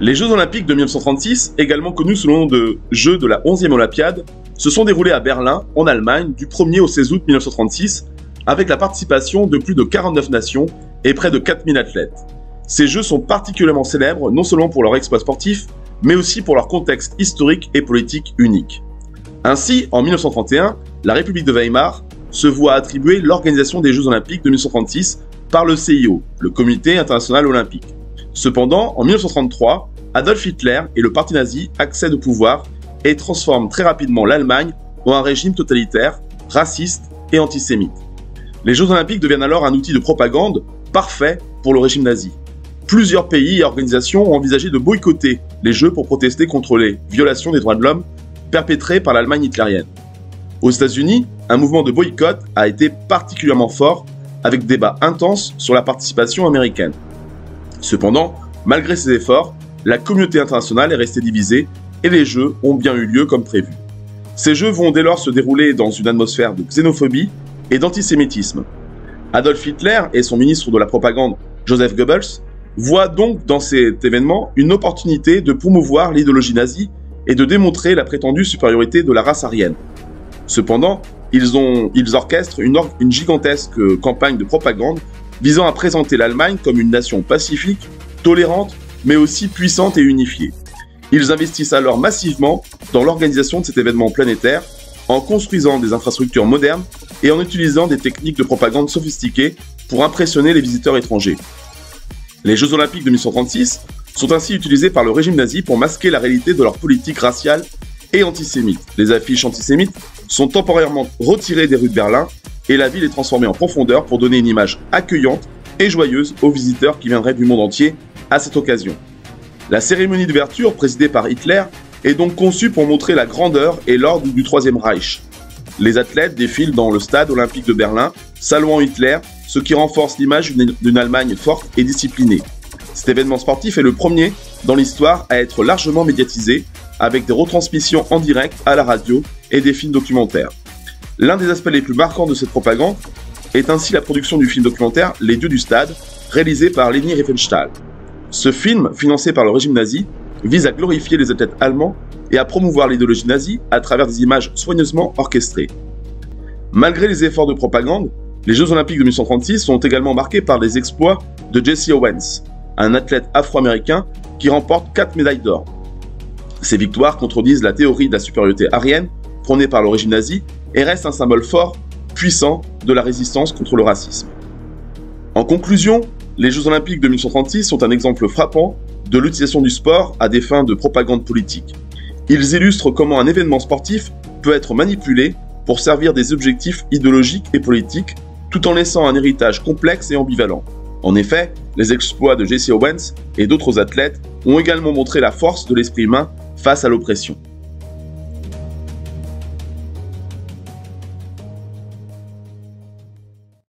Les Jeux Olympiques de 1936, également connus sous le nom de Jeux de la 11e Olympiade, se sont déroulés à Berlin, en Allemagne, du 1er au 16 août 1936, avec la participation de plus de 49 nations et près de 4000 athlètes. Ces Jeux sont particulièrement célèbres non seulement pour leur exploit sportif, mais aussi pour leur contexte historique et politique unique. Ainsi, en 1931, la République de Weimar se voit attribuer l'organisation des Jeux Olympiques de 1936 par le CIO, le Comité international olympique. Cependant, en 1933, Adolf Hitler et le parti nazi accèdent au pouvoir et transforment très rapidement l'Allemagne en un régime totalitaire, raciste et antisémite. Les Jeux Olympiques deviennent alors un outil de propagande parfait pour le régime nazi. Plusieurs pays et organisations ont envisagé de boycotter les Jeux pour protester contre les violations des droits de l'homme perpétrées par l'Allemagne hitlérienne. Aux États-Unis, un mouvement de boycott a été particulièrement fort, avec des débats intenses sur la participation américaine. Cependant, malgré ces efforts, la communauté internationale est restée divisée et les Jeux ont bien eu lieu comme prévu. Ces Jeux vont dès lors se dérouler dans une atmosphère de xénophobie et d'antisémitisme. Adolf Hitler et son ministre de la propagande, Joseph Goebbels, voient donc dans cet événement une opportunité de promouvoir l'idéologie nazie et de démontrer la prétendue supériorité de la race aryenne. Cependant, ils orchestrent une gigantesque campagne de propagande visant à présenter l'Allemagne comme une nation pacifique, tolérante, mais aussi puissante et unifiée. Ils investissent alors massivement dans l'organisation de cet événement planétaire, en construisant des infrastructures modernes et en utilisant des techniques de propagande sophistiquées pour impressionner les visiteurs étrangers. Les Jeux Olympiques de 1936 sont ainsi utilisés par le régime nazi pour masquer la réalité de leur politique raciale et antisémite. Les affiches antisémites sont temporairement retirées des rues de Berlin et la ville est transformée en profondeur pour donner une image accueillante et joyeuse aux visiteurs qui viendraient du monde entier à cette occasion. La cérémonie d'ouverture, présidée par Hitler, est donc conçue pour montrer la grandeur et l'ordre du Troisième Reich. Les athlètes défilent dans le stade olympique de Berlin, saluant Hitler, ce qui renforce l'image d'une Allemagne forte et disciplinée. Cet événement sportif est le premier dans l'histoire à être largement médiatisé, avec des retransmissions en direct à la radio et des films documentaires. L'un des aspects les plus marquants de cette propagande est ainsi la production du film documentaire Les Dieux du Stade, réalisé par Leni Riefenstahl. Ce film, financé par le régime nazi, vise à glorifier les athlètes allemands et à promouvoir l'idéologie nazie à travers des images soigneusement orchestrées. Malgré les efforts de propagande, les Jeux Olympiques de 1936 sont également marqués par les exploits de Jesse Owens, un athlète afro-américain qui remporte 4 médailles d'or. Ces victoires contredisent la théorie de la supériorité aryenne prônée par le régime nazi et restent un symbole fort, puissant de la résistance contre le racisme. En conclusion, les Jeux Olympiques de 1936 sont un exemple frappant de l'utilisation du sport à des fins de propagande politique. Ils illustrent comment un événement sportif peut être manipulé pour servir des objectifs idéologiques et politiques, tout en laissant un héritage complexe et ambivalent. En effet, les exploits de Jesse Owens et d'autres athlètes ont également montré la force de l'esprit humain face à l'oppression.